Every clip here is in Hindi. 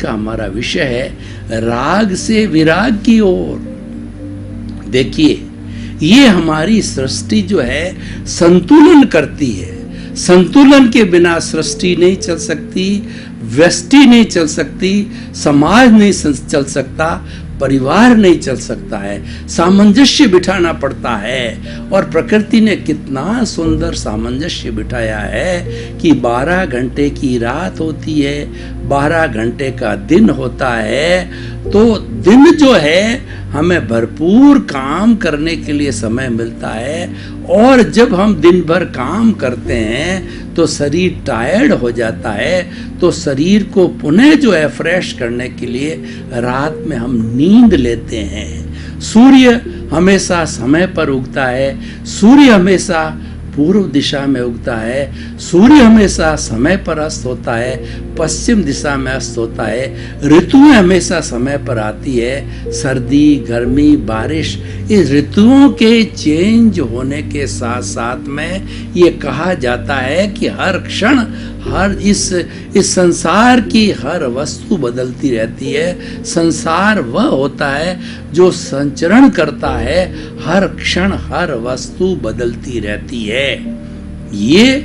का हमारा विषय है राग से विराग की ओर। देखिए, ये हमारी सृष्टि जो है संतुलन करती है। संतुलन के बिना सृष्टि नहीं चल सकती, व्यष्टि नहीं चल सकती, समाज नहीं चल सकता, परिवार नहीं चल सकता है। सामंजस्य बिठाना पड़ता है और प्रकृति ने कितना सुंदर सामंजस्य बिठाया है कि 12 घंटे की रात होती है, 12 घंटे का दिन होता है। तो दिन जो है हमें भरपूर काम करने के लिए समय मिलता है, और जब हम दिन भर काम करते हैं तो शरीर टायर्ड हो जाता है, तो शरीर को पुनः जो है फ्रेश करने के लिए रात में हम नींद लेते हैं। सूर्य हमेशा समय पर उगता है, सूर्य हमेशा पूर्व दिशा में उगता है, सूर्य हमेशा समय पर अस्त होता है, पश्चिम दिशा में अस्त होता है। ऋतुएं हमेशा समय पर आती है, सर्दी, गर्मी, बारिश। इस ऋतुओं के चेंज होने के साथ साथ में ये कहा जाता है कि हर क्षण हर इस संसार की हर वस्तु बदलती रहती है। संसार वह होता है जो संचरण करता है, हर क्षण हर वस्तु बदलती रहती है। ये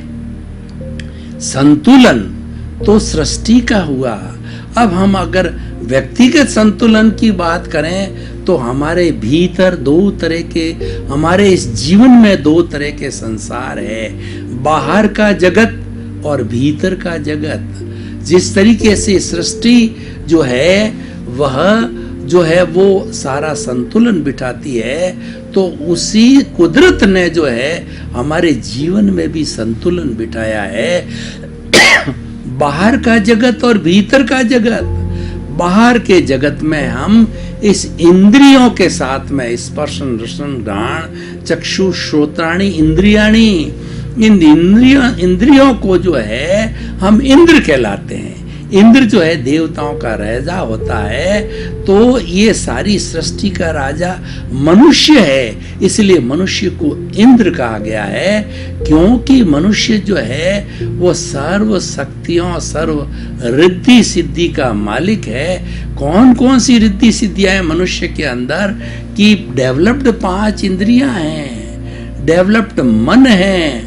संतुलन तो सृष्टि का हुआ। अब हम अगर व्यक्तिगत संतुलन की बात करें तो हमारे भीतर दो तरह के, हमारे इस जीवन में दो तरह के संसार है, बाहर का जगत और भीतर का जगत। जिस तरीके से सृष्टि जो है वह जो है वो सारा संतुलन बिठाती है, तो उसी कुदरत ने जो है हमारे जीवन में भी संतुलन बिठाया है। बाहर का जगत और भीतर का जगत। बाहर के जगत में हम इस इंद्रियों के साथ में स्पर्शन, रसन, घ्राण, चक्षु, श्रोत्राणि, इंद्रियाणि, इन इंद्रियों को जो है हम इंद्र कहलाते हैं। इंद्र जो है देवताओं का राजा होता है। तो ये सारी सृष्टि का राजा मनुष्य है, इसलिए मनुष्य को इंद्र कहा गया है, क्योंकि मनुष्य जो है वो सर्व शक्तियों, सर्व रिद्धि सिद्धि का मालिक है। कौन कौन सी रिद्धि सिद्धियां हैं मनुष्य के अंदर? कि डेवलप्ड 5 इंद्रियां हैं, डेवलप्ड मन है,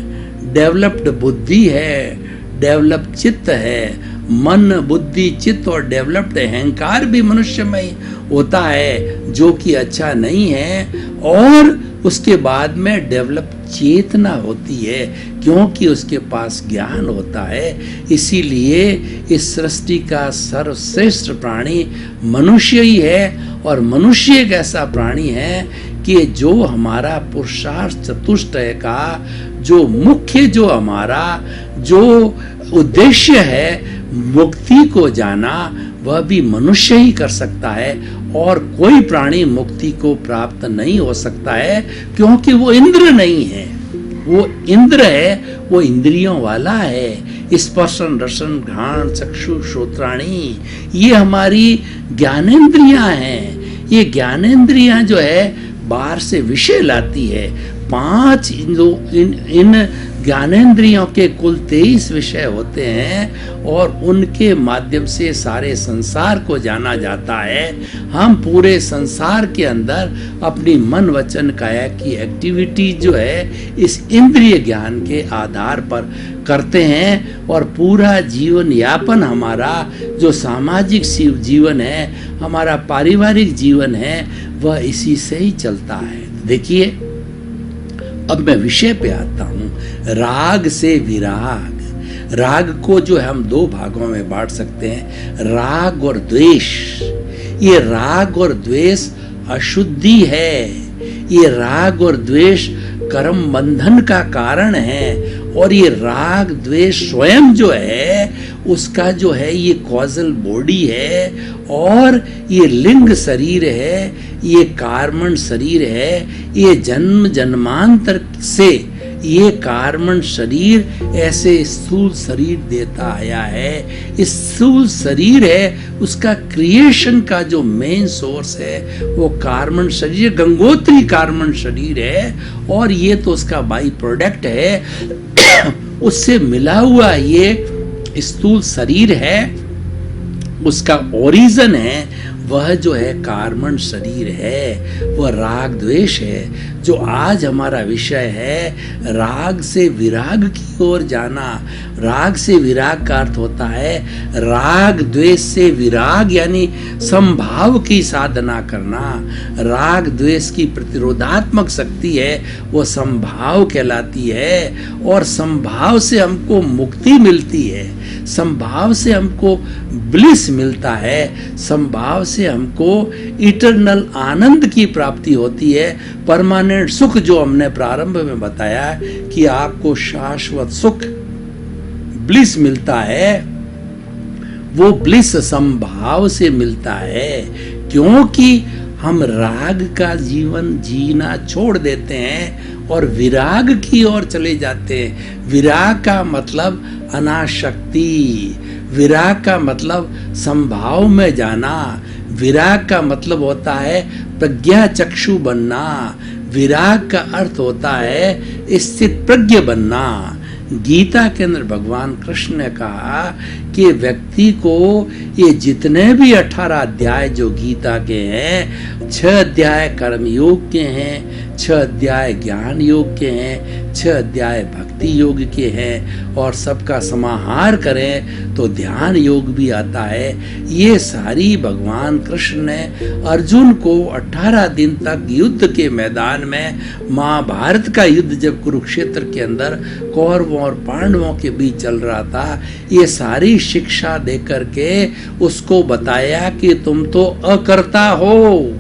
डेवलप्ड बुद्धि है, डेवलप्ड चित्त है। मन, बुद्धि, चित्त और डेवलप्ड अहंकार भी मनुष्य में होता है, जो कि अच्छा नहीं है। और उसके बाद में डेवलप चेतना होती है, क्योंकि उसके पास ज्ञान होता है। इसीलिए इस सृष्टि का सर्वश्रेष्ठ प्राणी मनुष्य ही है। और मनुष्य एक ऐसा प्राणी है कि जो हमारा पुरुषार्थ चतुष्टय का जो मुख्य, जो हमारा जो उद्देश्य है मुक्ति को जाना, वह भी मनुष्य ही कर सकता है, और कोई प्राणी मुक्ति को प्राप्त नहीं हो सकता है, क्योंकि वो इंद्र नहीं है। वो इंद्र है, वो इंद्रियों वाला है। स्पर्शन, रसन, घ्राण, चक्षु, श्रोत्राणि, ये हमारी ज्ञानेंद्रियां हैं। ये ज्ञानेंद्रियां जो है बाहर से विषय लाती है। 5 इन ज्ञानेंद्रियों के कुल 23 विषय होते हैं, और उनके माध्यम से सारे संसार को जाना जाता है। हम पूरे संसार के अंदर अपनी मन, वचन, काया की एक्टिविटी जो है इस इंद्रिय ज्ञान के आधार पर करते हैं, और पूरा जीवन यापन हमारा जो सामाजिक जीवन है, हमारा पारिवारिक जीवन है, वह इसी से ही चलता है। देखिए, अब मैं विषय पे आता हूं, राग से विराग। राग को जो हम 2 भागों में बांट सकते हैं, राग और द्वेष। ये राग और द्वेष अशुद्धि है। ये राग और द्वेष कर्म बंधन का कारण है, और ये राग द्वेष स्वयं जो है उसका जो है ये कॉजल बॉडी है, और ये लिंग शरीर है, ये कार्मण शरीर है। ये जन्म जन्मांतर से ये कार्मण शरीर ऐसे स्थूल शरीर देता आया है। इस स्थूल शरीर है, उसका क्रिएशन का जो मेन सोर्स है वो कार्मण शरीर, गंगोत्री कार्मण शरीर है, और ये तो उसका बाई प्रोडक्ट है। उससे मिला हुआ ये स्थूल शरीर है, उसका ओरिजिन है वह जो है कार्बन शरीर है, वह राग द्वेष है। जो आज हमारा विषय है राग से विराग की ओर जाना। राग से विराग का अर्थ होता है राग द्वेष से विराग यानी समभाव की साधना करना। राग द्वेष की प्रतिरोधात्मक शक्ति है वो समभाव कहलाती है, और समभाव से हमको मुक्ति मिलती है, समभाव से हमको ब्लिस मिलता है, समभाव से हमको इटरनल आनंद की प्राप्ति होती है, परमानेंट सुख जो हमने प्रारंभ में बताया कि आपको शाश्वत सुख ब्लिस मिलता है, वो ब्लिस समभाव से मिलता है। क्योंकि हम राग का जीवन जीना छोड़ देते हैं और विराग की ओर चले जाते हैं। विराग का मतलब अनाशक्ति, विराग का मतलब संभाव में जाना, विराग का मतलब होता है प्रज्ञा चक्षु बनना, विराग का अर्थ होता है स्थित प्रज्ञ बनना। गीता के अंदर भगवान कृष्ण ने कहा कि व्यक्ति को ये जितने भी 18 अध्याय जो गीता के हैं, 6 अध्याय कर्म योग के हैं, 6 अध्याय ज्ञान योग के हैं, 6 अध्याय भक्ति योग के हैं, और सबका समाहार करें तो ध्यान योग भी आता है। ये सारी भगवान कृष्ण ने अर्जुन को 18 दिन तक युद्ध के मैदान में, महाभारत का युद्ध जब कुरुक्षेत्र के अंदर कौरवों और पांडवों के बीच चल रहा था, ये सारी शिक्षा दे करके उसको बताया कि तुम तो अकर्ता हो,